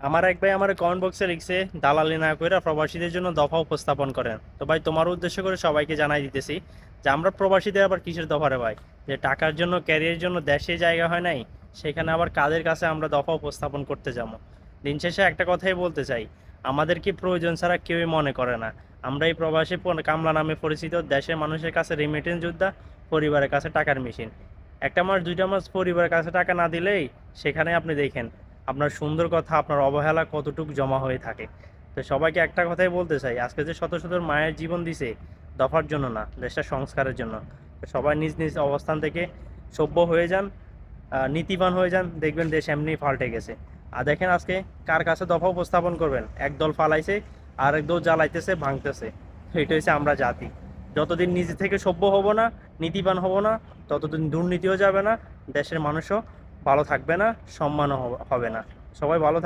আমার এক ভাই আমার কমেন্ট বক্সে লিখছে, দালালি না কইরা প্রবাসীদের জন্য দফা উপস্থাপন করেন। তো ভাই, তোমার উদ্দেশ্য করে সবাইকে জানাই দিতেছি যে আমরা প্রবাসীদের আবার কিসের দফা রে ভাই? যে টাকার জন্য, ক্যারিয়ারের জন্য দেশে জায়গা হয় নাই, সেখানে আবার কাদের কাছে আমরা দফা উপস্থাপন করতে যাবো? দিন শেষে একটা কথাই বলতে চাই, আমাদের কি প্রয়োজন ছাড়া কেউই মনে করে না। আমরা এই প্রবাসী কামলা নামে পরিচিত দেশের মানুষের কাছে রেমিটেন্স যোদ্ধা, পরিবারের কাছে টাকার মেশিন। একটা মাস দুইটা মাস পরিবারের কাছে টাকা না দিলেই সেখানে আপনি দেখেন আপনার সুন্দর কথা, আপনার অবহেলা কতটুকু জমা হয়ে থাকে। তো সবাইকে একটা কথাই বলতে চাই, আজকে যে শত শত মায়ের জীবন দিছে দফার জন্য না, দেশটা সংস্কারের জন্য। তো সবাই নিজ নিজ অবস্থান থেকে সভ্য হয়ে যান, নীতিবান হয়ে যান, দেখবেন দেশ এমনি পাল্টে গেছে। আর দেখেন আজকে কার কাছে দফা উপস্থাপন করবেন? একদল ফালাইছে, আর একদল জ্বালাইতেছে, ভাঙতেছে। তো এটা হচ্ছে আমরা জাতি। যতদিন নিজে থেকে সভ্য হব না, নীতিবান হব না, ততদিন দুর্নীতিও যাবে না, দেশের মানুষও ভালো থাকবে না, সম্মানও হবে না। সবাই ভালো থাকবে।